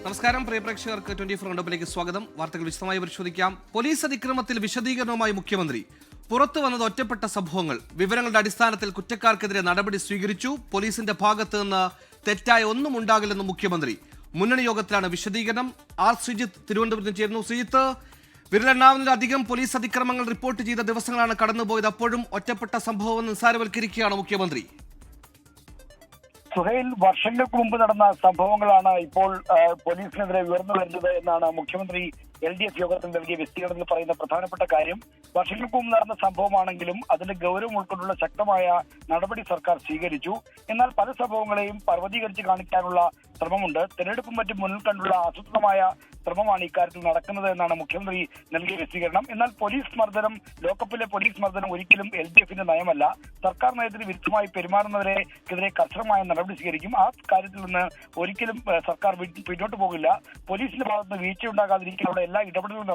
നമസ്കാരം പ്രിയ പ്രേക്ഷകർക്ക് 24 റൗണ്ടപ്പിലേക്ക് സ്വാഗതം. വാർത്തകൾ വിശദമായി പരിശോധിക്കാം. പോലീസ് അതിക്രമത്തിൽ വിശദീകരണവുമായി മുഖ്യമന്ത്രി. പുറത്തു വന്നത് ഒറ്റപ്പെട്ട സംഭവങ്ങൾ. വിവരങ്ങളുടെ അടിസ്ഥാനത്തിൽ കുറ്റക്കാർക്കെതിരെ നടപടി സ്വീകരിച്ചു. പോലീസിന്റെ ഭാഗത്ത് നിന്ന് തെറ്റായ ഒന്നും ഉണ്ടാകില്ലെന്ന് മുഖ്യമന്ത്രി. മുന്നണി യോഗത്തിലാണ് വിശദീകരണം. ആർ ശ്രീജിത്ത് തിരുവനന്തപുരത്ത് ചേരുന്നു. ശ്രീജിത്ത്, വിരലെണ്ണാവുന്നതിലധികം പോലീസ് അതിക്രമങ്ങൾ റിപ്പോർട്ട് ചെയ്ത ദിവസങ്ങളാണ് കടന്നുപോയത്. അപ്പോഴും ഒറ്റപ്പെട്ട സംഭവം നിസ്സാരവൽക്കരിക്കുകയാണ് മുഖ്യമന്ത്രി. സുഹൈൽ, വർഷങ്ങൾക്ക് മുമ്പ് നടന്ന സംഭവങ്ങളാണ് ഇപ്പോൾ പോലീസിനെതിരെ ഉയർന്നു വരുന്നത് എന്നാണ് മുഖ്യമന്ത്രി LDF യോഗത്തിൽ നൽകിയ വിശദീകരണത്തിൽ പറയുന്ന പ്രധാനപ്പെട്ട കാര്യം. വർഷങ്ങൾക്ക് മുമ്പ് നടന്ന സംഭവമാണെങ്കിലും അതിന്റെ ഗൗരവം ഉൾക്കൊണ്ടുള്ള ശക്തമായ നടപടി സർക്കാർ സ്വീകരിച്ചു. എന്നാൽ പല സംഭവങ്ങളെയും പർവ്വതീകരിച്ച് കാണിക്കാനുള്ള ശ്രമമുണ്ട്. തെരഞ്ഞെടുപ്പും മറ്റും മുന്നിൽ കണ്ടുള്ള ആസൂത്രിതമായ ശ്രമമാണ് ഇക്കാര്യത്തിൽ നടക്കുന്നത് എന്നാണ് മുഖ്യമന്ത്രി നൽകിയ വിശദീകരണം. എന്നാൽ പോലീസ് മർദ്ദനം, ലോക്കപ്പിലെ പോലീസ് മർദ്ദനം ഒരിക്കലും LDFന്റെ നയമല്ല. സർക്കാർ നയത്തിന് വിരുദ്ധമായി പെരുമാറുന്നവരെക്കെതിരെ കർശനമായ നടപടി സ്വീകരിക്കും. ആ കാര്യത്തിൽ നിന്ന് ഒരിക്കലും സർക്കാർ പിന്നോട്ട് പോകില്ല. പോലീസിന്റെ ഭാഗത്ത് വീഴ്ചയുണ്ടാകാതിരിക്കാനുള്ള എല്ലാ ഇടപെടലുകളും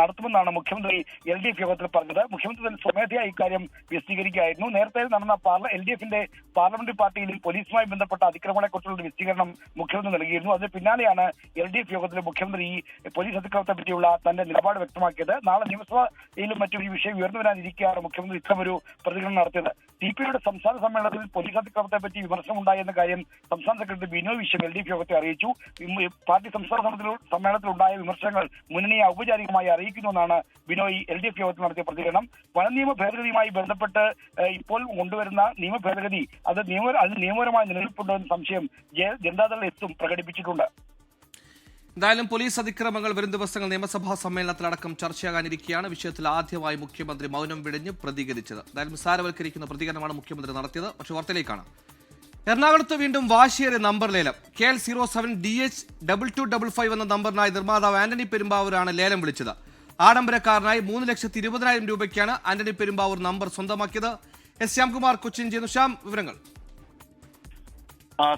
നടത്തുമെന്നാണ് മുഖ്യമന്ത്രി LDF യോഗത്തിൽ പറഞ്ഞത്. മുഖ്യമന്ത്രി സ്വമേധയാ ഇക്കാര്യം വിശദീകരിക്കുകയായിരുന്നു. നേരത്തെ നടന്ന LDFന്റെ പാർലമെന്ററി പാർട്ടിയിൽ പോലീസുമായി ബന്ധപ്പെട്ട അതിക്രമങ്ങളെക്കുറിച്ചുള്ള വിശദീകരണം മുഖ്യമന്ത്രി നൽകിയിരുന്നു. അതിന് പിന്നാലെയാണ് LDF യോഗത്തിൽ മുഖ്യമന്ത്രി ഈ പോലീസ് അതിക്രമത്തെ പറ്റിയുള്ള തന്റെ നിലപാട് വ്യക്തമാക്കിയത്. നാളെ നിയമസഭയിലും മറ്റും ഈ വിഷയം ഉയർന്നു വരാനിരിക്കെയാണ് മുഖ്യമന്ത്രി ഇത്തരമൊരു പ്രതികരണം നടത്തിയത്. CPIയുടെ സംസ്ഥാന സമ്മേളനത്തിൽ പോലീസ് അതിക്രമത്തെ പറ്റി വിമർശനം ഉണ്ടായെന്ന കാര്യം സംസ്ഥാന സെക്രട്ടറി ബിനോയ് വിശ്വം LDF യോഗത്തെ അറിയിച്ചു. പാർട്ടി സംസ്ഥാന സമ്മേളനത്തിൽ ഉണ്ടായ വിമർശനങ്ങൾ മുന്നണിയെ ഔപചാരികമായി അറിയിക്കുന്നുവെന്നാണ് ബിനോയ് LDF യോഗത്തിൽ നടത്തിയ പ്രതികരണം. വനനിയമ ഭേദഗതിയുമായി ബന്ധപ്പെട്ട് ഇപ്പോൾ കൊണ്ടുവരുന്ന നിയമ ഭേദഗതി അത് നിയമപരമായ നിലനിൽപ്പുണ്ടോ എന്ന സംശയം ജനതാദൾ എത്തും പ്രകടിപ്പിച്ചിട്ടുണ്ട്. എന്തായാലും പോലീസ് അതിക്രമങ്ങൾ വരും ദിവസങ്ങൾ നിയമസഭാ സമ്മേളനത്തിലടക്കം ചർച്ചയാകാനിരിക്കുകയാണ്. വിഷയത്തിൽ ആദ്യമായി മുഖ്യമന്ത്രി മൗനം വെടിഞ്ഞ് പ്രതികരിച്ചത്. എന്തായാലും നിസ്സാരവൽക്കരിക്കുന്ന പ്രതികരണമാണ് മുഖ്യമന്ത്രി നടത്തിയത്. പക്ഷേ വാർത്തയിലേക്കാണ്. എറണാകുളത്ത് വീണ്ടും വാശിയേറിയ നമ്പർ ലേലം. KL07DH2255 എന്ന നമ്പറിനായി നിർമ്മാതാവ് ആന്റണി പെരുമ്പാവൂരാണ് ലേലം വിളിച്ചത്. ആഡംബരക്കാരനായി 3,20,000 രൂപയ്ക്കാണ് ആന്റണി പെരുമ്പാവൂർ നമ്പർ സ്വന്തമാക്കിയത്. ശ്യാംകുമാർ കൊച്ചിൻ ചെയ്യുന്നു. ശ്യാം, വിവരങ്ങൾ.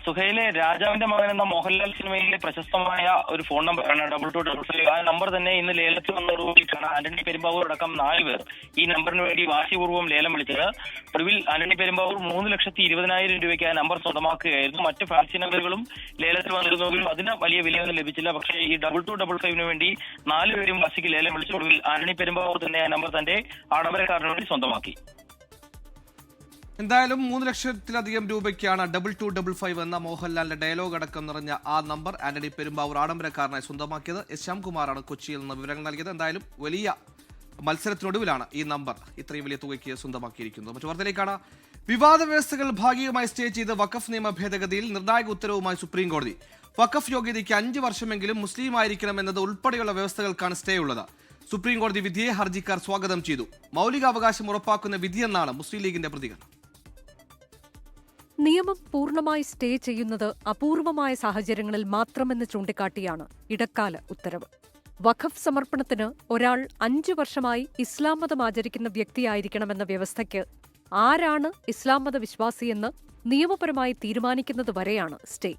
സുഹൈലെ, രാജാവിന്റെ മകൻ എന്ന മോഹൻലാൽ സിനിമയിലെ പ്രശസ്തമായ ഒരു ഫോൺ നമ്പറാണ് 2255. ആ നമ്പർ തന്നെ ഇന്ന് ലേലത്തിൽ വന്നതോടുകൂടിയിട്ടാണ് ആന്റണി പെരുമ്പാവൂർ അടക്കം 4 പേർ ഈ നമ്പറിന് വേണ്ടി വാശിപൂർവ്വം ലേലം വിളിച്ചത്. ഒടുവിൽ ആന്റണി പെരുമ്പാവൂർ 3,20,000 രൂപയ്ക്ക് ആ നമ്പർ സ്വന്തമാക്കുകയായിരുന്നു. മറ്റ് ഫാൻസി നമ്പറുകളും ലേലത്തിൽ വന്നിരുന്നെങ്കിലും അതിന് വലിയ വിലയൊന്നും ലഭിച്ചില്ല. പക്ഷേ ഈ 2255 വേണ്ടി 4 പേരും വാശിക്ക് ലേലം വിളിച്ചു. ഒടുവിൽ ആന്റണി പെരുമ്പാവൂർ തന്നെ ആ നമ്പർ തന്റെ ആഡംബരക്കാരന് വേണ്ടി സ്വന്തമാക്കി. എന്തായാലും 3,00,000-ലധികം രൂപയ്ക്കാണ് 2255 എന്ന മോഹൻലാലിന്റെ ഡയലോഗ് അടക്കം നിറഞ്ഞ ആ നമ്പർ ആന്റണി പെരുമ്പാവൂർ ആഡംബരക്കാരനായി സ്വന്തമാക്കിയത്. ശ്യാംകുമാറാണ് കൊച്ചിയിൽ നിന്ന് വിവരങ്ങൾ നൽകിയത്. എന്തായാലും വലിയ മത്സരത്തിനൊടുവിലാണ് ഈ നമ്പർ ഇത്രയും വലിയ തുകയ്ക്ക് സ്വന്തമാക്കിയിരിക്കുന്നത്. മറ്റു വാർത്തയിലേക്കാണ്. വിവാദ വ്യവസ്ഥകൾ ഭാഗികമായി സ്റ്റേ ചെയ്ത് വഖഫ് നിയമ ഭേദഗതിയിൽ നിർണായക ഉത്തരവുമായി സുപ്രീംകോടതി. വഖഫ് യോഗ്യതയ്ക്ക് 5 വർഷമെങ്കിലും മുസ്ലിം ആയിരിക്കണം എന്നത് ഉൾപ്പെടെയുള്ള വ്യവസ്ഥകൾക്കാണ് സ്റ്റേ ഉള്ളത്. സുപ്രീംകോടതി വിധിയെ ഹർജിക്കാർ സ്വാഗതം ചെയ്തു. മൗലികാവകാശം ഉറപ്പാക്കുന്ന വിധിയെന്നാണ് മുസ്ലിം ലീഗിന്റെ പ്രതികരണം. നിയമം പൂർണ്ണമായി സ്റ്റേ ചെയ്യുന്നത് അപൂർവമായ സാഹചര്യങ്ങളിൽ മാത്രമെന്ന് ചൂണ്ടിക്കാട്ടിയാണ് ഇടക്കാല ഉത്തരവ്. വഖഫ് സമർപ്പണത്തിന് ഒരാൾ 5 വർഷമായി ഇസ്ലാം മതം ആചരിക്കുന്ന വ്യക്തിയായിരിക്കണമെന്ന വ്യവസ്ഥയ്ക്ക് ആരാണ് ഇസ്ലാം മത വിശ്വാസിയെന്ന് നിയമപരമായി തീരുമാനിക്കുന്നത് വരെയാണ് സ്റ്റേ.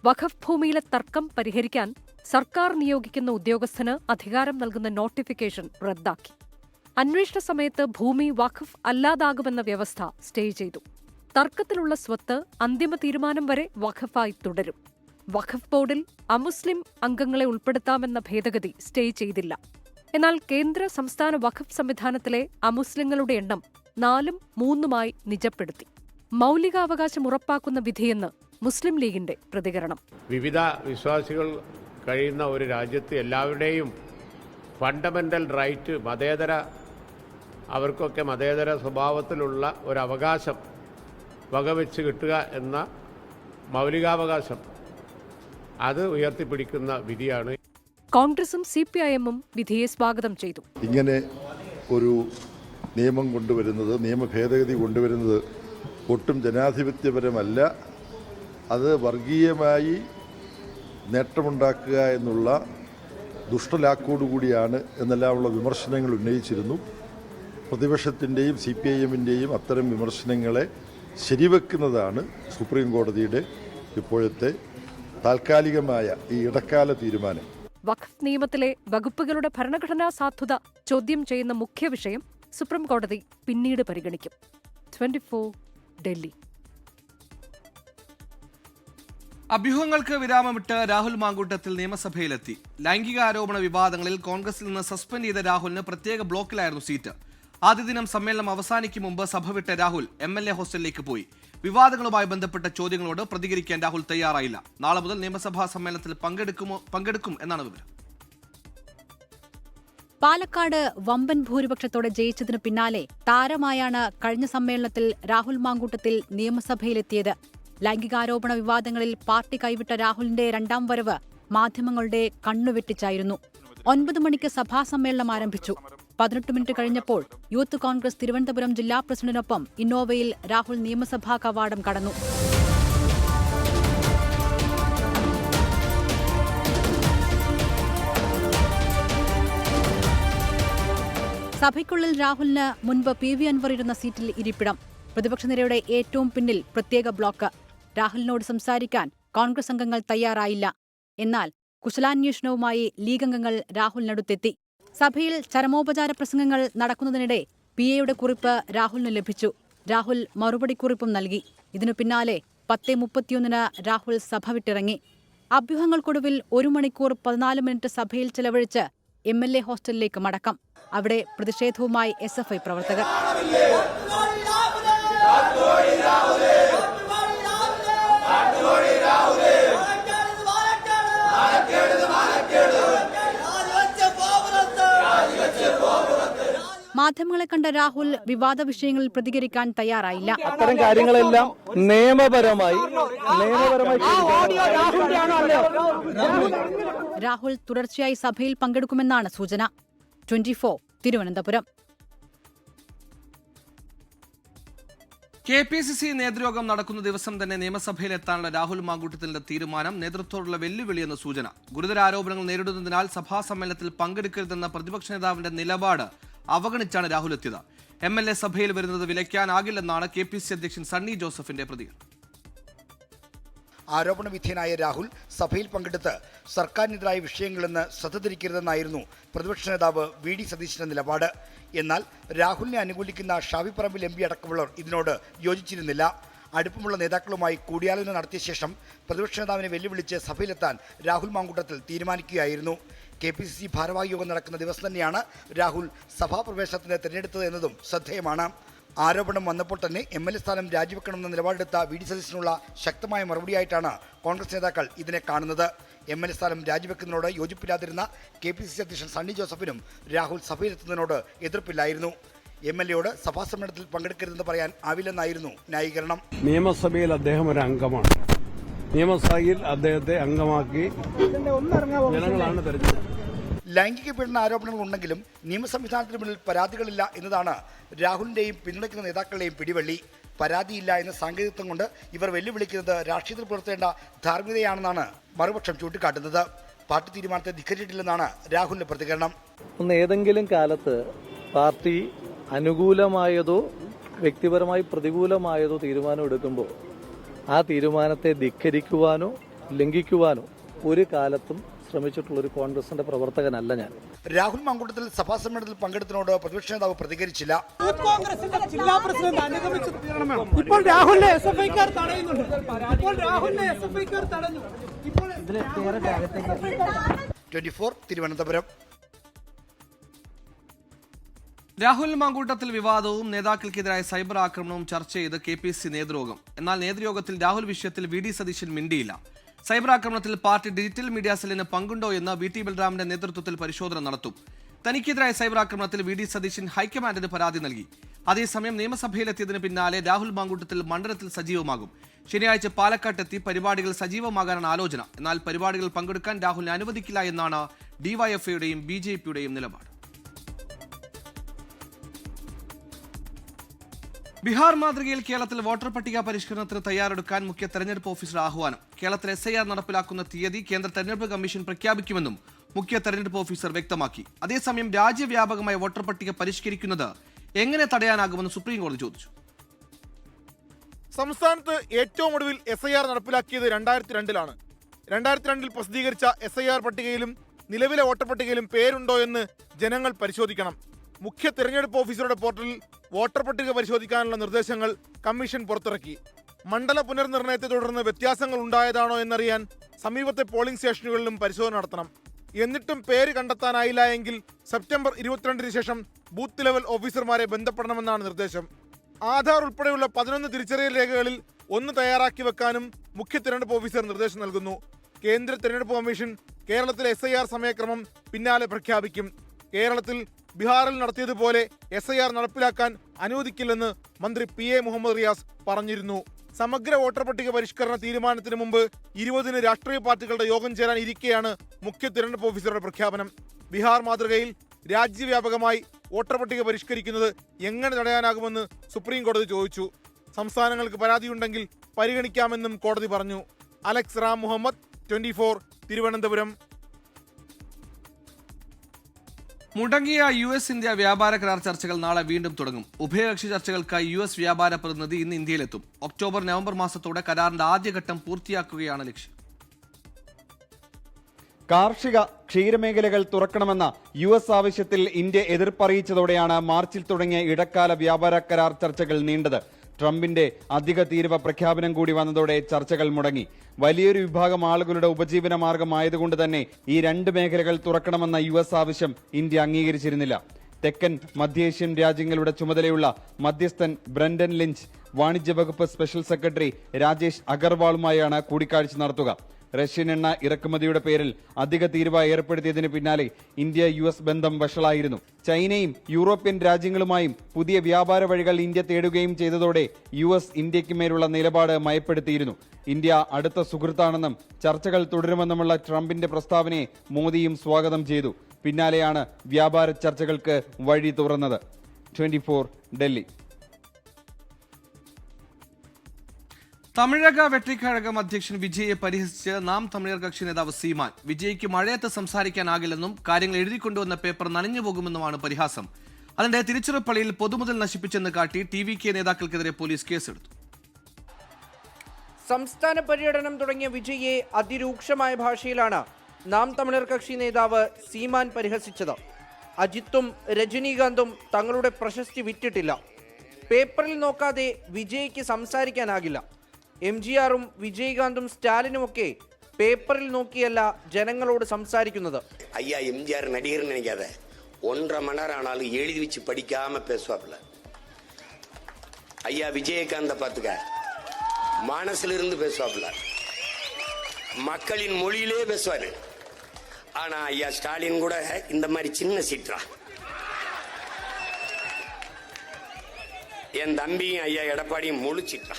വഖഫ് ഭൂമിയിലെ തർക്കം പരിഹരിക്കാൻ സർക്കാർ നിയോഗിക്കുന്ന ഉദ്യോഗസ്ഥന് അധികാരം നൽകുന്ന നോട്ടിഫിക്കേഷൻ റദ്ദാക്കി. അന്വേഷണ സമയത്ത് ഭൂമി വഖഫ് അല്ലാതാകുമെന്ന വ്യവസ്ഥ സ്റ്റേ ചെയ്തു. തർക്കത്തിലുള്ള സ്വത്ത് അന്തിമ തീരുമാനം വരെ വഖഫായി തുടരും. വഖഫ് ബോർഡിൽ അമുസ്ലിം അംഗങ്ങളെ ഉൾപ്പെടുത്താമെന്ന ഭേദഗതി സ്റ്റേ ചെയ്തില്ല. എന്നാൽ കേന്ദ്ര സംസ്ഥാന വഖഫ് സംവിധാനത്തിലെ അമുസ്ലിങ്ങളുടെ എണ്ണം 4ഉം 3ഉമായി നിജപ്പെടുത്തി. മൗലികാവകാശം ഉറപ്പാക്കുന്ന വിധിയെന്ന് മുസ്ലിം ലീഗിന്റെ പ്രതികരണം. വിവിധ വിശ്വാസികൾ കഴിയുന്ന ഒരു രാജ്യത്ത് എല്ലാവരുടെയും ഫണ്ടമെന്റൽ റൈറ്റ് അവർക്കൊക്കെ മതേതര സ്വഭാവത്തിലുള്ള ഒരു അവകാശം വകവെച്ച് കിട്ടുക എന്ന മൗലികാവകാശം അത് ഉയർത്തിപ്പിടിക്കുന്ന വിധിയാണ്. കോൺഗ്രസും CPIM-ഉം വിധിയെ സ്വാഗതം ചെയ്തു. ഇങ്ങനെ ഒരു നിയമം കൊണ്ടുവരുന്നത്, നിയമ ഭേദഗതി കൊണ്ടുവരുന്നത് ഒട്ടും ജനാധിപത്യപരമല്ല. അത് വർഗീയമായി നേട്ടമുണ്ടാക്കുക എന്നുള്ള ദുഷ്ടലാക്കോടുകൂടിയാണ് എന്നെല്ലാമുള്ള വിമർശനങ്ങൾ ഉന്നയിച്ചിരുന്നു. പ്രതിപക്ഷത്തിൻ്റെയും CPIM-ൻ്റെയും അത്തരം വിമർശനങ്ങളെ ശരിവെക്കുന്നതാണ് സുപ്രീം കോടതിയുടെ ഇപ്പോഴത്തെ താൽക്കാലികമായ ഈ ഇടക്കാല തീരുമാനം. വഖഫ് നിയമത്തിലെ വകുപ്പുകളുടെ ഭരണഘടനാ സാധുത ചോദ്യം ചെയ്യുന്ന മുഖ്യ വിഷയം സുപ്രീം കോടതി പിന്നീട് പരിഗണിക്കും. 24 ഡൽഹി. അഭ്യൂഹങ്ങൾക്ക് വിരാമമിട്ട് രാഹുൽ മാങ്കൂട്ടത്തിൽ നിയമസഭയിലെത്തി. ലൈംഗിക ആരോപണ വിവാദങ്ങളിൽ കോൺഗ്രസിൽ നിന്ന് സസ്പെൻഡ് ചെയ്ത രാഹുലിന് പ്രത്യേക ബ്ലോക്കിലായിരുന്നു സീറ്റ്. ആദ്യ ദിനം സമ്മേളനം അവസാനിക്കും മുമ്പ് സഭ വിട്ട രാഹുൽ MLA ഹോസ്റ്റലിലേക്ക് പോയി. വിവാദങ്ങളുമായി ബന്ധപ്പെട്ട ചോദ്യങ്ങളോട് പ്രതികരിക്കാൻ രാഹുൽ തയ്യാറായില്ല. നാളെ മുതൽ നിയമസഭാ സമ്മേളനത്തിൽ പങ്കെടുക്കും എന്നാണ് വിവരം. പാലക്കാട് വമ്പൻ ഭൂരിപക്ഷത്തോടെ ജയിച്ചതിനു പിന്നാലെ താരമായാണ് കഴിഞ്ഞ സമ്മേളനത്തിൽ രാഹുൽ മാങ്കൂട്ടത്തിൽ നിയമസഭയിലെത്തിയത്. ലൈംഗികാരോപണ വിവാദങ്ങളിൽ പാർട്ടി കൈവിട്ട രാഹുലിന്റെ രണ്ടാം വരവ് മാധ്യമങ്ങളുടെ കണ്ണുവെട്ടിച്ചായിരുന്നു. 9 മണിക്ക് സഭാ സമ്മേളനം ആരംഭിച്ചു. 18 മിനിറ്റ് കഴിഞ്ഞപ്പോൾ യൂത്ത് കോൺഗ്രസ് തിരുവനന്തപുരം ജില്ലാ പ്രസിഡന്റിനൊപ്പം ഇന്നോവയിൽ രാഹുൽ നിയമസഭാ കവാടം കടന്നു. സഭയ്ക്കുള്ളിൽ രാഹുലിന് മുൻപ് PV അൻവർ ഇരുന്ന സീറ്റിൽ ഇരിപ്പിടം. പ്രതിപക്ഷ നിരയുടെ ഏറ്റവും പിന്നിൽ പ്രത്യേക ബ്ലോക്ക്. രാഹുലിനോട് സംസാരിക്കാൻ കോൺഗ്രസ് അംഗങ്ങൾ തയ്യാറായില്ല. എന്നാൽ കുശലാന്വേഷണവുമായി ലീഗ് അംഗങ്ങൾ രാഹുലിനടുത്തെത്തി. സഭയിൽ ചരമോപചാര പ്രസംഗങ്ങൾ നടക്കുന്നതിനിടെ PAയുടെ കുറിപ്പ് രാഹുലിന് ലഭിച്ചു. രാഹുൽ മറുപടി കുറിപ്പും നൽകി. ഇതിനു പിന്നാലെ 10:31 രാഹുൽ സഭ വിട്ടിറങ്ങി. അഭ്യൂഹങ്ങൾക്കൊടുവിൽ 1 മണിക്കൂർ 14 മിനിറ്റ് സഭയിൽ ചെലവഴിച്ച് MLA ഹോസ്റ്റലിലേക്ക് മടക്കം. അവിടെ പ്രതിഷേധവുമായി SFI പ്രവർത്തകർ. മാധ്യമങ്ങളെ കണ്ട രാഹുൽ വിവാദ വിഷയങ്ങളിൽ പ്രതികരിക്കാൻ തയ്യാറായില്ല. അത്തരം കാര്യങ്ങളെല്ലാം നിയമപരമായി രാഹുൽ തുടർച്ചയായി സഭയിൽ പങ്കെടുക്കുമെന്നാണ് സൂചന. 24 തിരുവനന്തപുരം. KPCC നേതൃയോഗം നടക്കുന്ന ദിവസം തന്നെ നിയമസഭയിലെത്താനുള്ള രാഹുൽ മാങ്കൂട്ടത്തിന്റെ തീരുമാനം നേതൃത്വത്തോടുള്ള വെല്ലുവിളിയെന്ന് സൂചന. ഗുരുതര ആരോപണങ്ങൾ നേരിടുന്നതിനാൽ സഭാ സമ്മേളനത്തിൽ പങ്കെടുക്കരുതെന്ന പ്രതിപക്ഷ നേതാവിന്റെ നിലപാട് അവഗണിച്ചാണ് രാഹുൽ എത്തിയത്. MLA സഭയിൽ വരുന്നത് വിലക്കാനാകില്ലെന്നാണ് KPCC അധ്യക്ഷൻ സണ്ണി ജോസഫിന്റെ പ്രതികരണം. ആരോപണ വിധേയനായ രാഹുൽ സഭയിൽ പങ്കെടുത്ത് സർക്കാരിനെതിരായ വിഷയങ്ങളെന്ന് ശ്രദ്ധ തിരിക്കരുതെന്നായിരുന്നു പ്രതിപക്ഷ നേതാവ് VD സതീശന്റെ നിലപാട്. എന്നാൽ രാഹുലിനെ അനുകൂലിക്കുന്ന ഷാഫി പറമ്പിൽ MP അടക്കമുള്ളവർ ഇതിനോട് യോജിച്ചിരുന്നില്ല. അടുപ്പമുള്ള നേതാക്കളുമായി കൂടിയാലോചന നടത്തിയ ശേഷം പ്രതിപക്ഷ നേതാവിനെ വെല്ലുവിളിച്ച് സഭയിലെത്താൻ രാഹുൽ മാങ്കൂട്ടത്തിൽ തീരുമാനിക്കുകയായിരുന്നു. KPCC ഭാരവാഹി യോഗം നടക്കുന്ന ദിവസം തന്നെയാണ് രാഹുൽ സഭാപ്രവേശനത്തിന് തിരഞ്ഞെടുത്തത് എന്നതും ശ്രദ്ധേയമാണ്. ആരോപണം വന്നപ്പോൾ തന്നെ MLA സ്ഥാനം രാജിവെക്കണമെന്ന നിലപാടെടുത്ത VD സതീശനുള്ള ശക്തമായ മറുപടിയായിട്ടാണ് കോൺഗ്രസ് നേതാക്കൾ ഇതിനെ കാണുന്നത്. MLA സ്ഥാനം രാജിവെക്കുന്നതിനോട് യോജിപ്പില്ലാതിരുന്ന KPCC അധ്യക്ഷൻ സണ്ണി ജോസഫിനും രാഹുൽ സഭയിലെത്തുന്നതിനോട് എതിർപ്പില്ലായിരുന്നു. MLAയോട് സഭാ സമ്മേളനത്തിൽ പങ്കെടുക്കരുതെന്ന് പറയാൻ ആവില്ലെന്നായിരുന്നു ന്യായീകരണം. നിയമസഭയിൽ അദ്ദേഹം ഒരു അംഗമാണ്. നിയമസഭയിൽ അദ്ദേഹത്തെ അംഗമാക്കി ജനങ്ങളാണ് തെരഞ്ഞെടുത്തത്. ലൈംഗിക പീഡന ആരോപണങ്ങൾ ഉണ്ടെങ്കിലും നിയമസംവിധാനത്തിന് മുന്നിൽ പരാതികളില്ല എന്നതാണ് രാഹുലിന്റെയും പിന്തുണയ്ക്കുന്ന നേതാക്കളുടെയും പിടിവള്ളി. പരാതിയില്ല എന്ന സാങ്കേതികത്വം കൊണ്ട് ഇവർ വെല്ലുവിളിക്കുന്നത് രാഷ്ട്രീയത്തിൽ പുലർത്തേണ്ട ധാർമ്മികതയാണെന്നാണ് മറുപക്ഷം ചൂണ്ടിക്കാട്ടുന്നത്. പാർട്ടി തീരുമാനത്തെ ധിക്കരിച്ചിട്ടില്ലെന്നാണ് രാഹുലിന്റെ പ്രതികരണം. ഏതെങ്കിലും കാലത്ത് പാർട്ടി അനുകൂലമായതോ വ്യക്തിപരമായി പ്രതികൂലമായതോ തീരുമാനം എടുക്കുമ്പോൾ ആ തീരുമാനത്തെ ധിക്കരിക്കുവാനോ ലംഘിക്കുവാനോ ഒരു കാലത്തും ശ്രമിച്ചിട്ടുള്ള ഒരു കോൺഗ്രസിന്റെ പ്രവർത്തകനല്ല ഞാൻ. രാഹുൽ മാങ്കൂട്ടത്തിൽ സഭാ സമ്മേളനത്തിൽ പങ്കെടുത്തതിനോട് പ്രതിപക്ഷ നേതാവ് പ്രതികരിച്ചില്ല. ഇപ്പോൾ രാഹുലിനെ SFIക്കാർ തടയുന്നുണ്ട്. ഇപ്പോൾ രാഹുലിനെ SFIക്കാർ തടഞ്ഞു. 24 തിരുവനന്തപുരം. രാഹുൽ മാങ്കൂട്ടത്തിൽ വിവാദവും നേതാക്കൾക്കെതിരായ സൈബർ ആക്രമണവും ചർച്ച ചെയ്ത് KPCC നേതൃയോഗം. എന്നാൽ നേതൃയോഗത്തിൽ രാഹുൽ വിഷയത്തിൽ VD സതീശൻ മിണ്ടിയില്ല. സൈബർ ആക്രമണത്തിൽ പാർട്ടി ഡിജിറ്റൽ മീഡിയ സെല്ലിന് പങ്കുണ്ടോ എന്ന് VT ബൽറാമിന്റെ നേതൃത്വത്തിൽ പരിശോധന നടത്തും. തനിക്കെതിരായ സൈബർ ആക്രമണത്തിൽ VD സതീശൻ ഹൈക്കമാൻഡിന് പരാതി നൽകി. അതേസമയം നിയമസഭയിലെത്തിയതിന് പിന്നാലെ രാഹുൽ മാങ്കൂട്ടത്തിൽ മണ്ഡലത്തിൽ സജീവമാകും. ശനിയാഴ്ച പാലക്കാട്ടെത്തി പരിപാടികൾ സജീവമാകാനാണ് ആലോചന. എന്നാൽ പരിപാടികൾ പങ്കെടുക്കാൻ രാഹുലിനെ അനുവദിക്കില്ല എന്നാണ് DYFIയുടെയും BJPയുടെയും നിലപാട്. ബീഹാർ മാതൃകയിൽ കേരളത്തിൽ വോട്ടർ പട്ടിക പരിഷ്കരണത്തിന് തയ്യാറെടുക്കാൻ മുഖ്യ തെരഞ്ഞെടുപ്പ് ഓഫീസർ ആഹ്വാനം. കേരളത്തിൽ SIR നടപ്പിലാക്കുന്ന തീയതി കേന്ദ്ര തെരഞ്ഞെടുപ്പ് കമ്മീഷൻ പ്രഖ്യാപിക്കുമെന്നും മുഖ്യ തെരഞ്ഞെടുപ്പ് ഓഫീസർ വ്യക്തമാക്കി. അതേസമയം രാജ്യവ്യാപകമായ വോട്ടർ പട്ടിക പരിഷ്കരിക്കുന്നത് എങ്ങനെ തടയാനാകുമെന്ന് സുപ്രീം കോടതി ചോദിച്ചു. സംസ്ഥാനത്ത് ഏറ്റവും ഒടുവിൽ SIR നടപ്പിലാക്കിയത് 2002-ലാണ്. 2002 പ്രസിദ്ധീകരിച്ച SIR പട്ടികയിലും നിലവിലെ വോട്ടർ പട്ടികയിലും പേരുണ്ടോ എന്ന് ജനങ്ങൾ പരിശോധിക്കണം. മുഖ്യ തെരഞ്ഞെടുപ്പ് ഓഫീസറുടെ പോർട്ടലിൽ വോട്ടർ പട്ടിക പരിശോധിക്കാനുള്ള നിർദ്ദേശങ്ങൾ കമ്മീഷൻ പുറത്തിറക്കി. മണ്ഡല പുനർനിർണയത്തെ തുടർന്ന് വ്യത്യാസങ്ങൾ ഉണ്ടായതാണോ എന്നറിയാൻ സമീപത്തെ പോളിംഗ് സ്റ്റേഷനുകളിലും പരിശോധന നടത്തണം. എന്നിട്ടും പേര് കണ്ടെത്താനായില്ല എങ്കിൽ സെപ്റ്റംബർ 22 ശേഷം ബൂത്ത് ലെവൽ ഓഫീസർമാരെ ബന്ധപ്പെടണമെന്നാണ് നിർദ്ദേശം. ആധാർ ഉൾപ്പെടെയുള്ള 11 തിരിച്ചറിയൽ രേഖകളിൽ ഒന്ന് തയ്യാറാക്കി വെക്കാനും മുഖ്യ തിരഞ്ഞെടുപ്പ് ഓഫീസർ നിർദ്ദേശം നൽകുന്നു. കേന്ദ്ര തിരഞ്ഞെടുപ്പ് കമ്മീഷൻ കേരളത്തിലെ SIR സമയക്രമം പിന്നാലെ പ്രഖ്യാപിക്കും. കേരളത്തിൽ ബീഹാറിൽ നടത്തിയതുപോലെ SIR നടപ്പിലാക്കാൻ അനുവദിക്കില്ലെന്ന് മന്ത്രി PA മുഹമ്മദ് റിയാസ് പറഞ്ഞിരുന്നു. സമഗ്ര വോട്ടർ പട്ടിക പരിഷ്കരണ തീരുമാനത്തിന് മുമ്പ് 20-ന് രാഷ്ട്രീയ പാർട്ടികളുടെ യോഗം ചേരാൻ ഇരിക്കെയാണ് മുഖ്യ തിരഞ്ഞെടുപ്പ് ഓഫീസറുടെ പ്രഖ്യാപനം. ബീഹാർ മാതൃകയിൽ രാജ്യവ്യാപകമായി വോട്ടർ പട്ടിക പരിഷ്കരിക്കുന്നത് എങ്ങനെ തടയാനാകുമെന്ന് സുപ്രീം കോടതി ചോദിച്ചു. സംസ്ഥാനങ്ങൾക്ക് പരാതിയുണ്ടെങ്കിൽ പരിഗണിക്കാമെന്നും കോടതി പറഞ്ഞു. അലക്സ് റാം മുഹമ്മദ്, 24, തിരുവനന്തപുരം. മുടങ്ങിയ US ഇന്ത്യ വ്യാപാര കരാർ ചർച്ചകൾ നാളെ വീണ്ടും തുടങ്ങും. ഉഭയകക്ഷി ചർച്ചകൾക്കായി US വ്യാപാര പ്രതിനിധി ഇന്ന് ഇന്ത്യയിലെത്തും. ഒക്ടോബർ നവംബർ മാസത്തോടെ കരാറിന്റെ ആദ്യഘട്ടം പൂർത്തിയാക്കുകയാണ് ലക്ഷ്യം. കാർഷിക ക്ഷീരമേഖലകൾ തുറക്കണമെന്ന US ആവശ്യത്തിൽ ഇന്ത്യ എതിർപ്പറിയിച്ചതോടെയാണ് മാർച്ചിൽ തുടങ്ങിയ ഇടക്കാല വ്യാപാര കരാർ ചർച്ചകൾ നീണ്ടത്. ട്രംപിന്റെ അധിക തീരുവ പ്രഖ്യാപനം കൂടി വന്നതോടെ ചർച്ചകൾ മുടങ്ങി. വലിയൊരു വിഭാഗം ആളുകളുടെ ഉപജീവന മാർഗമായതുകൊണ്ട് തന്നെ ഈ രണ്ട് മേഖലകൾ തുറക്കണമെന്ന US ആവശ്യം ഇന്ത്യ അംഗീകരിച്ചിരുന്നില്ല. തെക്കൻ മധ്യേഷ്യൻ രാജ്യങ്ങളുടെ ചുമതലയുള്ള മധ്യസ്ഥൻ ബ്രണ്ടൻ ലിഞ്ച് വാണിജ്യ വകുപ്പ് സ്പെഷ്യൽ സെക്രട്ടറി രാജേഷ് അഗർവാളുമായാണ് കൂടിക്കാഴ്ച നടത്തുക. റഷ്യൻ എണ്ണ ഇറക്കുമതിയുടെ പേരിൽ അധിക തീരുവ ഏർപ്പെടുത്തിയതിന് പിന്നാലെ ഇന്ത്യ US ബന്ധം വഷളായിരുന്നു. ചൈനയും യൂറോപ്യൻ രാജ്യങ്ങളുമായും പുതിയ വ്യാപാര വഴികൾ ഇന്ത്യ തേടുകയും ചെയ്തതോടെ US ഇന്ത്യക്ക് മേലുള്ള നിലപാട് മയപ്പെടുത്തിയിരുന്നു. ഇന്ത്യ അടുത്ത സുഹൃത്താണെന്നും ചർച്ചകൾ തുടരുമെന്നുമുള്ള ട്രംപിന്റെ പ്രസ്താവനയെ മോദിയും സ്വാഗതം ചെയ്തു. പിന്നാലെയാണ് വ്യാപാര ചർച്ചകൾക്ക് വഴി തുറന്നത്. 24 ഡൽഹി. തമിഴക വെട്രിക്കഴകം അധ്യക്ഷൻ വിജയെ പരിഹസിച്ച് നാം തമിഴർ കക്ഷി നേതാവ് സീമാൻ. വിജയ്ക്ക് മഴയത്ത് സംസാരിക്കാനാകില്ലെന്നും കാര്യങ്ങൾ എഴുതിക്കൊണ്ടുവന്ന പേപ്പർ നനഞ്ഞു പോകുമെന്നുമാണ് പരിഹാസം. അതിന്റെ തിരുച്ചിറപ്പള്ളിയിൽ പൊതുമുതൽ നശിപ്പിച്ചെന്ന് കാട്ടി TVK നേതാക്കൾക്കെതിരെ പോലീസ് കേസെടുത്തു. സംസ്ഥാന പര്യടനം തുടങ്ങിയ വിജയെ അതിരൂക്ഷമായ ഭാഷയിലാണ് നാം തമിഴർ കക്ഷി നേതാവ് സീമാൻ പരിഹസിച്ചത്. അജിത്തും രജനീകാന്തും തങ്ങളുടെ പ്രശസ്തി വിറ്റിട്ടില്ല. പേപ്പറിൽ നോക്കാതെ വിജയ്ക്ക് സംസാരിക്കാനാകില്ല. MGRും വിജയകാന്തും സ്റ്റാലിനുമൊക്കെ പേപ്പറിൽ നോക്കിയല്ല ജനങ്ങളോട് സംസാരിക്കുന്നത്. ஐயா MGR நடிகர்னு நினைக்காத, 1.5 மணி நேரம் ஆனாலும் எழுதி வச்சு படிக்காம பேசுவாப்ல. ஐயா விஜயகாந்த பார்த்துக்க, மனசுல இருந்து பேசுவாப்ல, மக்களின் மொழியிலே பேசுவாரு. ஆனா ஐயா ஸ்டாலின் கூட இந்த மாதிரி சின்ன சீற்றா. என் தம்பியும் ஐயா எடப்பாடியும் முழு சீற்றா.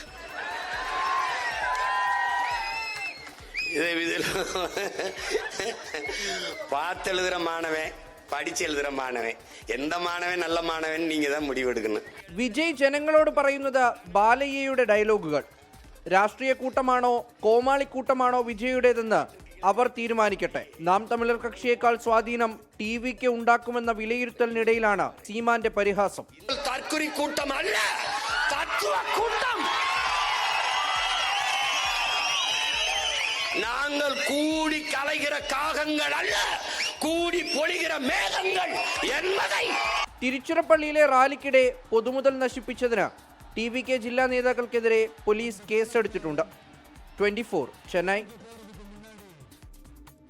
பார்த்து எழுதுற மாணவன், പഠിച്ച് എഴുതുന്ന മാണവൻ, എന്താ മാണവൻ നല്ല മാണവൻ നീங்க தான் முடிவெடுக்கணும். വിജയ് ജനങ്ങളോട് പറയുന്നത് ബാലയ്യയുടെ ഡയലോഗുകൾ. രാഷ്ട്രീയ കൂട്ടമാണോ കോമാളിക്കൂട്ടമാണോ വിജയുടേതെന്ന് അവർ തീരുമാനിക്കട്ടെ. നാം തമിഴർ കക്ഷിയേക്കാൾ സ്വാധീനം TVK ഉണ്ടാക്കുമെന്ന വിലയിരുത്തലിനിടയിലാണ് സീമാന്റെ പരിഹാസം. തർക്കുരി കൂട്ടമല്ല, തത്വ കൂട്ടം. நாங்கள் கூடி கலைகிற காகங்கள் அல்ல, கூடி பொழிகிற மேகங்கள் என்பதை. തിരുച്ചിറപ്പള്ളിയിലെ റാലിക്കിടെ പൊതുമുതൽ നശിപ്പിച്ചതിന് TVK ജില്ലാ നേതാക്കൾക്കെതിരെ പോലീസ് കേസെടുത്തിട്ടുണ്ട്. 24 ചെന്നൈ.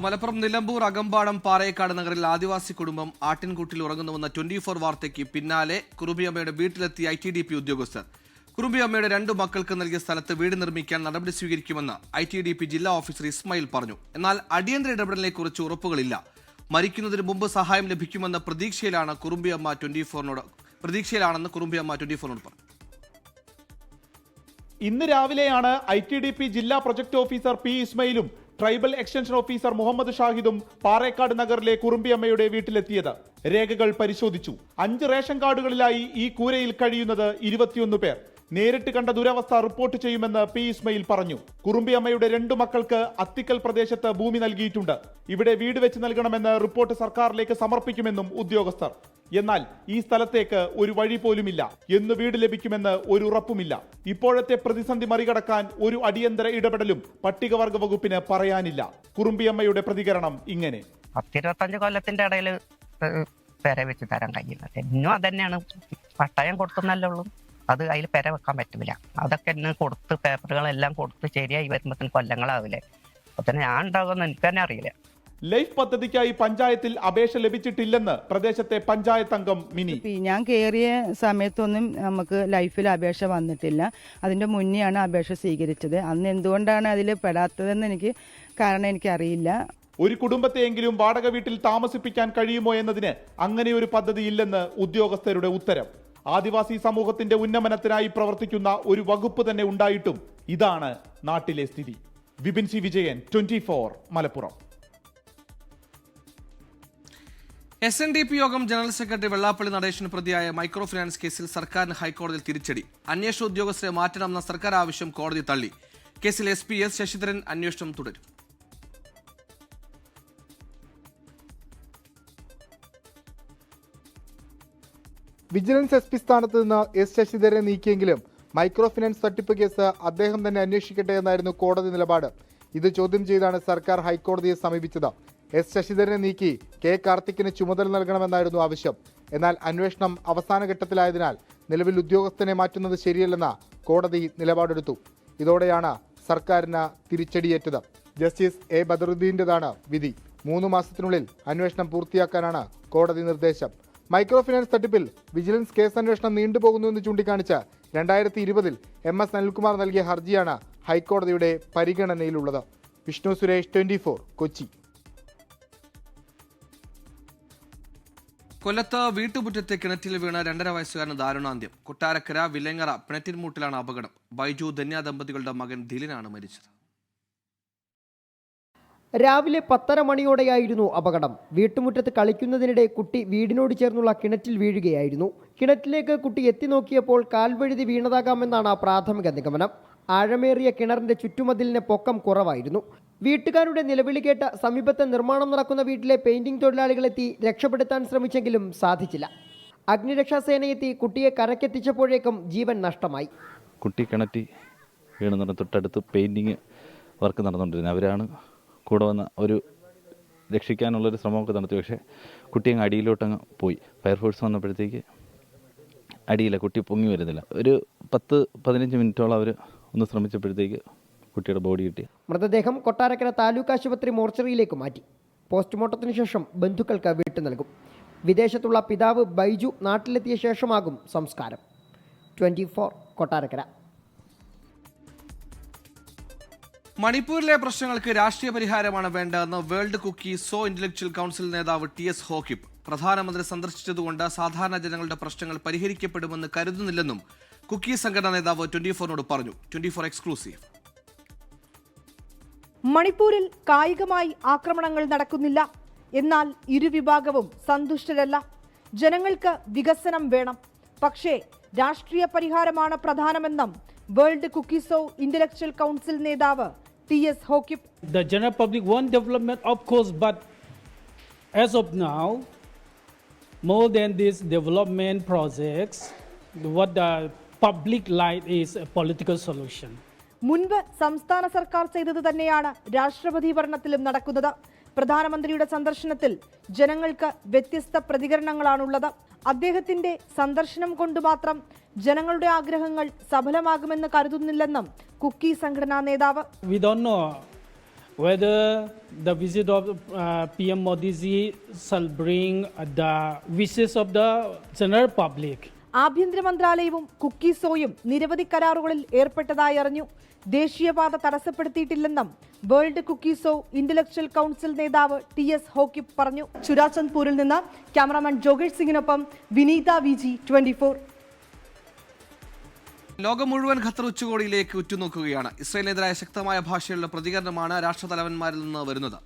മലപ്പുറം നിലമ്പൂർ അകമ്പാടം പാറേക്കാട് നഗറിൽ ആദിവാസി കുടുംബം ആട്ടിൻകൂട്ടിൽ ഉറങ്ങുന്നുവെന്ന 24 വാർത്തയ്ക്ക് പിന്നാലെ കുറുമ്പിയമ്മയുടെ വീട്ടിലെത്തിയ ITDP ഉദ്യോഗസ്ഥർ. കുറുമ്പിയമ്മയുടെ 2 മക്കൾക്ക് നൽകിയ സ്ഥലത്ത് വീട് നിർമ്മിക്കാൻ നടപടി സ്വീകരിക്കുമെന്ന് ITDP ജില്ലാ ഓഫീസർ ഇസ്മായിൽ പറഞ്ഞു. എന്നാൽ അടിയന്തര ഇടപെടലിനെക്കുറിച്ച് ഉറപ്പുകളില്ല. മരിക്കുന്നതിന് മുമ്പ് സഹായം ലഭിക്കുമെന്ന പ്രതീക്ഷയിലാണെന്ന് കുറുമ്പിയമ്മ 24നോട് പറഞ്ഞു. ഇന്ന് രാവിലെയാണ് ITDP ജില്ലാ പ്രൊജക്ട് ഓഫീസർ P ഇസ്മയിലും ട്രൈബൽ എക്സ്റ്റൻഷൻ ഓഫീസർ മുഹമ്മദ് ഷാഹിദും പാറേക്കാട് നഗറിലെ കുറുമ്പിയമ്മയുടെ വീട്ടിലെത്തിയത്. രേഖകൾ പരിശോധിച്ചു. 5 റേഷൻ കാർഡുകളിലായി ഈ കൂരയിൽ കഴിയുന്നത് 21 പേർ. നേരിട്ട് കണ്ട ദുരവസ്ഥ റിപ്പോർട്ട് ചെയ്യുമെന്ന് P ഇസ്മയിൽ പറഞ്ഞു. കുറുമ്പിയമ്മയുടെ 2 മക്കൾക്ക് അത്തിക്കൽ പ്രദേശത്ത് ഭൂമി നൽകിയിട്ടുണ്ട്. ഇവിടെ വീട് വെച്ച് നൽകണമെന്ന് റിപ്പോർട്ട് സർക്കാരിലേക്ക് സമർപ്പിക്കുമെന്നും ഉദ്യോഗസ്ഥർ. എന്നാൽ ഈ സ്ഥലത്തേക്ക് ഒരു വഴി പോലുമില്ല. എന്ന് വീട് ലഭിക്കുമെന്ന് ഒരു ഉറപ്പുമില്ല. ഇപ്പോഴത്തെ പ്രതിസന്ധി മറികടക്കാൻ ഒരു അടിയന്തര ഇടപെടലും പട്ടികവർഗ വകുപ്പിന് പറയാനില്ല. കുറുമ്പിയമ്മയുടെ പ്രതികരണം ഇങ്ങനെ: 25 കൊല്ലത്തിന്റെ ഇടയിൽ പെര വെച്ച് തരാൻ കഴിയില്ല. ഇന്നും അതന്നെയാണ്, പട്ടയം കൊടുക്കുന്നല്ലേ ഉള്ളൂ. അത് അതിൽ പെര വെക്കാൻ പറ്റില്ല. അതൊക്കെ ഇന്ന് കൊടുത്ത് പേപ്പറുകളെല്ലാം കൊടുത്ത് ശരിയായി വരുമ്പോഴത്തേന് കൊല്ലങ്ങളാവില്ലേ. അപ്പൊ തന്നെ ഞാൻ ഉണ്ടാകുമെന്ന് എനിക്ക് തന്നെ അറിയില്ല. ലൈഫ് പദ്ധതിക്കായി പഞ്ചായത്തിൽ അപേക്ഷ ലഭിച്ചിട്ടില്ലെന്ന് പ്രദേശത്തെ പഞ്ചായത്ത് അംഗം മിനി. ഞാൻ കയറിയ സമയത്തൊന്നും നമുക്ക് ലൈഫിൽ അപേക്ഷ വന്നിട്ടില്ല. അതിന്റെ മുന്നെയാണ് അപേക്ഷ സ്വീകരിച്ചത്. അന്ന് എന്തുകൊണ്ടാണ് അതിൽ പെടാത്തതെന്ന് എനിക്കറിയില്ല. ഒരു കുടുംബത്തെയെങ്കിലും വാടക വീട്ടിൽ താമസിപ്പിക്കാൻ കഴിയുമോ എന്നതിന് അങ്ങനെ ഒരു പദ്ധതി ഇല്ലെന്ന് ഉദ്യോഗസ്ഥരുടെ ഉത്തരം. ആദിവാസി സമൂഹത്തിന്റെ ഉന്നമനത്തിനായി പ്രവർത്തിക്കുന്ന ഒരു വകുപ്പ് തന്നെ ഉണ്ടായിട്ടും ഇതാണ് നാട്ടിലെ സ്ഥിതി. വിപിൻ സി വിജയൻ, 24 മലപ്പുറം. SNDP യോഗം ജനറൽ സെക്രട്ടറി വെള്ളാപ്പള്ളി നടേശന് പ്രതിയായ മൈക്രോ ഫിനാൻസ് കേസിൽ സർക്കാരിന് ഹൈക്കോടതിയിൽ തിരിച്ചടി. അന്വേഷണ ഉദ്യോഗസ്ഥരെ മാറ്റണമെന്ന സർക്കാർ ആവശ്യം കോടതി തള്ളി. കേസിൽ SP S ശശിധരൻ അന്വേഷണം തുടരും. വിജിലൻസ് SP സ്ഥാനത്ത് നിന്ന് S ശശിധരനെ നീക്കിയെങ്കിലും മൈക്രോ ഫിനാൻസ് തട്ടിപ്പ് കേസ് അദ്ദേഹം തന്നെ അന്വേഷിക്കട്ടെ എന്നായിരുന്നു കോടതി നിലപാട്. ഇത് ചോദ്യം ചെയ്താണ് സർക്കാർ ഹൈക്കോടതിയെ സമീപിച്ചത്. S ശശിധരനെ നീക്കി K കാർത്തിക്കിന് ചുമതല നൽകണമെന്നായിരുന്നു ആവശ്യം. എന്നാൽ അന്വേഷണം അവസാന ഘട്ടത്തിലായതിനാൽ നിലവിൽ ഉദ്യോഗസ്ഥനെ മാറ്റുന്നത് ശരിയല്ലെന്ന് കോടതി നിലപാടെടുത്തു. ഇതോടെയാണ് സർക്കാരിന് തിരിച്ചടിയേറ്റത്. ജസ്റ്റിസ് A ബദറുദ്ദീന്റേതാണ് വിധി. 3 മാസത്തിനുള്ളിൽ അന്വേഷണം പൂർത്തിയാക്കാനാണ് കോടതി നിർദ്ദേശം. മൈക്രോ ഫിനാൻസ് തട്ടിപ്പിൽ വിജിലൻസ് കേസ് അന്വേഷണം നീണ്ടുപോകുന്നുവെന്ന് ചൂണ്ടിക്കാണിച്ച് 2020 MS അനിൽകുമാർ നൽകിയ ഹർജിയാണ് ഹൈക്കോടതിയുടെ പരിഗണനയിലുള്ളത്. വിഷ്ണു സുരേഷ്, 24 കൊച്ചി. കൊല്ലത്ത് വീട്ടുമുറ്റത്തെ കിണറ്റിൽ വീണ് 2.5 വയസ്സുകാരന് ദാരുണാന്ത്യം. കൊട്ടാരക്കര വിലങ്ങറ പിണറ്റിൻമൂട്ടിലാണ് അപകടം. ബൈജു ധന്യ ദമ്പതികളുടെ മകൻ ദിലിനാണ് മരിച്ചത്. രാവിലെ 10:30 മണിയോടെയായിരുന്നു അപകടം. വീട്ടുമുറ്റത്ത് കളിക്കുന്നതിനിടെ കുട്ടി വീടിനോട് ചേർന്നുള്ള കിണറ്റിൽ വീഴുകയായിരുന്നു. കിണറ്റിലേക്ക് കുട്ടി എത്തി നോക്കിയപ്പോൾ കാൽവഴുതി വീണതാകാമെന്നാണ് പ്രാഥമിക നിഗമനം. ആഴമേറിയ കിണറിന്റെ ചുറ്റുമതിലിന് പൊക്കം കുറവായിരുന്നു. വീട്ടുകാരുടെ നിലവിളി കേട്ട സമീപത്തെ നിർമ്മാണം നടക്കുന്ന വീട്ടിലെ പെയിന്റിംഗ് തൊഴിലാളികളെത്തി രക്ഷപ്പെടുത്താൻ ശ്രമിച്ചെങ്കിലും സാധിച്ചില്ല. അഗ്നിരക്ഷാസേനയെത്തി കുട്ടിയെ കരക്കെത്തിച്ചപ്പോഴേക്കും ജീവൻ നഷ്ടമായി. കുട്ടി കിണറ്റി വീണുന്ന തൊട്ടടുത്ത് പെയിന്റിങ് വർക്ക് നടന്നുകൊണ്ടിരുന്നത്. അവരാണ് കൂടെ വന്ന ഒരു രക്ഷിക്കാനുള്ളൊരു ശ്രമമൊക്കെ നടത്തി. പക്ഷേ കുട്ടി അങ്ങ് അടിയിലോട്ടങ്ങ് പോയി. ഫയർഫോഴ്സ് വന്നപ്പോഴത്തേക്ക് അടിയില്ല, കുട്ടി പൊങ്ങി വരുന്നില്ല. ഒരു 10-15 മിനിറ്റോളം അവർ ഒന്ന് ശ്രമിച്ചപ്പോഴത്തേക്ക് കുട്ടിയുടെ ബോഡി കിട്ടി. മൃതദേഹം കൊട്ടാരക്കര താലൂക്ക് ആശുപത്രി മോർച്ചറിയിലേക്ക് മാറ്റി. പോസ്റ്റ്മോർട്ടത്തിന് ശേഷം ബന്ധുക്കൾക്ക് വിട്ടു നൽകും. വിദേശത്തുള്ള പിതാവ് ബൈജു നാട്ടിലെത്തിയ ശേഷമാകും സംസ്കാരം. 24 കൊട്ടാരക്കര. മണിപ്പൂരിലെ പ്രശ്നങ്ങൾക്ക് രാഷ്ട്രീയ പരിഹാരമാണ് വേണ്ടതെന്ന് world Kuki Zo intellectual council നേതാവ് TS ഹോക്കിപ്പ്. പ്രധാനമന്ത്രി സന്ദർശിച്ചതുകൊണ്ട് സാധാരണ ജനങ്ങളുടെ പ്രശ്നങ്ങൾ പരിഹരിക്കപ്പെടുമെന്ന് കരുതുന്നില്ലെന്നും കുക്കി സംഘടനാ നേതാവ് 24നോട് പറഞ്ഞു. 24 എക്സ്ക്ലൂസീവ്. മണിപ്പൂരിൽ കായികമായി ആക്രമണങ്ങൾ നടക്കുന്നില്ല. എന്നാൽ ഇരുവിഭാഗവും സന്തുഷ്ടരല്ല. ജനങ്ങൾക്ക് വികസനം വേണം. പക്ഷേ രാഷ്ട്രീയ പരിഹാരമാണ് പ്രധാനമെന്നും വേൾഡ് കുക്കിസോ ഇന്റലക്ച്വൽ കൗൺസിൽ നേതാവ് TS Haokip. The general public want development, of course, but as of now, more than these development projects, what the public like is a political solution. മുൻപ് സംസ്ഥാന സർക്കാർ ചെയ്തത് തന്നെയാണ് രാഷ്ട്രപതി ഭരണത്തിലും നടക്കുന്നത്. പ്രധാനമന്ത്രിയുടെ സന്ദർശനത്തിൽ ജനങ്ങൾക്ക് വ്യത്യസ്ത പ്രതികരണങ്ങളാണുള്ളത്. അദ്ദേഹത്തിന്റെ സന്ദർശനം കൊണ്ട് മാത്രം ജനങ്ങളുടെ ആഗ്രഹങ്ങൾ സഫലമാകുമെന്ന് കരുതുന്നില്ലെന്നും കുക്കി സംഘടനാ നേതാവ്. We don't know whether the visit of PM Modi ji shall bring the wishes of the general public. ആഭ്യന്തര മന്ത്രാലയവും കുക്കിസോയും നിരവധി കരാറുകളിൽ ഏർപ്പെട്ടതായി അറിഞ്ഞു. ദേശീയപാത തടസ്സപ്പെടുത്തിയിട്ടില്ലെന്നും വേൾഡ് കുക്കിസോ ഇന്റലക്ച്വൽ കൗൺസിൽ നേതാവ് TS ഹോക്കിപ്പ് പറഞ്ഞു. ചുരാചന്ദ്പൂരിൽ നിന്ന് ക്യാമറാമാൻ ജോഗേഷ് സിംഗിനൊപ്പം വിനീത VG, 24. ലോകം മുഴുവൻ ഖത്തർ ഉച്ചകോടിയിലേക്ക് ഉറ്റുനോക്കുകയാണ്. ഇസ്രായേലിനെതിരായ ശക്തമായ ഭാഷയിലുള്ള പ്രതികരണമാണ് രാഷ്ട്രതലവന്മാരിൽ നിന്ന് വരുന്നത്.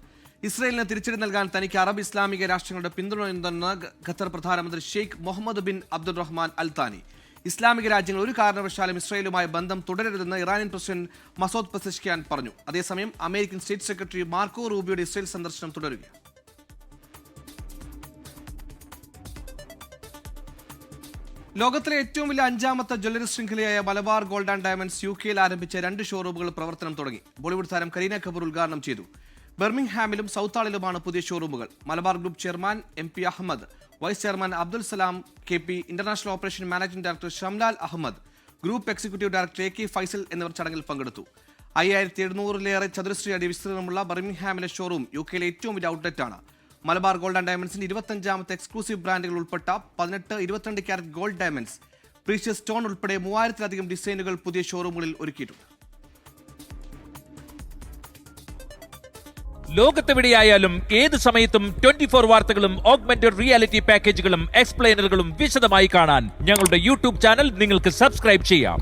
ഇസ്രായേലിന് തിരിച്ചടി നൽകാൻ തനിക്ക് അറബ് ഇസ്ലാമിക രാഷ്ട്രങ്ങളുടെ പിന്തുണയുണ്ടെന്ന് ഖത്തർ പ്രധാനമന്ത്രി Sheikh Muhammad bin Abdulrahman Al Thani. ഇസ്ലാമിക രാജ്യങ്ങൾ ഒരു കാരണവശാലും ഇസ്രായേലുമായി ബന്ധം തുടരരുതെന്ന് ഇറാനിയൻ പ്രസിഡന്റ് മസൂദ് പെസഷ്കിയാൻ പറഞ്ഞു. അതേസമയം അമേരിക്കൻ സ്റ്റേറ്റ് സെക്രട്ടറി മാർക്കോ റൂബിയോയുടെ ഇസ്രായേൽ സന്ദർശനം തുടരുകയാണ്. ലോകത്തിലെ ഏറ്റവും വലിയ 5ാമത്തെ ജ്വല്ലറി ശൃംഖലയായ Malabar gold and diamonds UK ആരംഭിച്ച 2 ഷോറൂമുകൾ പ്രവർത്തനം തുടങ്ങി. ബോളിവുഡ് താരം കരീന കപൂർ ഉദ്ഘാടനം ചെയ്തു. ബർമിംഗ്ഹാമിലും സൗത്താളിലുമാണ് പുതിയ ഷോറൂമുകൾ. Malabar group chairman MP Ahmed, vice chairman Abdul Salam KP, international operation managing director Shamlal Ahmed, group executive director AK Faisal എന്നിവർ ചടങ്ങിൽ പങ്കെടുത്തു. 5700-ലേറെ ചതുരശ്രീ അടി വിസ്തീർണമുള്ള ബർമിംഗ്ഹാമിലെ ഷോറൂം യുകെയിലെ ഏറ്റവും വലിയ ഔട്ട്ലെറ്റാണ്. മലബാർ ഗോൾഡ് ആൻഡ് ഡയമണ്ട്സിന്റെ 25ാമത്തെ എക്സ്ക്ലൂസീവ് ബ്രാൻഡുകൾ ഉൾപ്പെട്ട 18, 22 carrot gold diamonds, precious stone ഉൾപ്പെടെ 3000-ലധികം ഡിസൈനുകൾ പുതിയ ഷോറൂമുകളിൽ ഒരുക്കിയിട്ടുണ്ട്. ലോകത്തെവിടെയായാലും ഏത് സമയത്തും 24 വാർത്തകളും ഓഗ്മെന്റഡ് റിയാലിറ്റി പാക്കേജുകളും എക്സ്പ്ലെയിനറുകളും വിശദമായി കാണാൻ ഞങ്ങളുടെ യൂട്യൂബ് ചാനൽ നിങ്ങൾക്ക് സബ്സ്ക്രൈബ് ചെയ്യാം.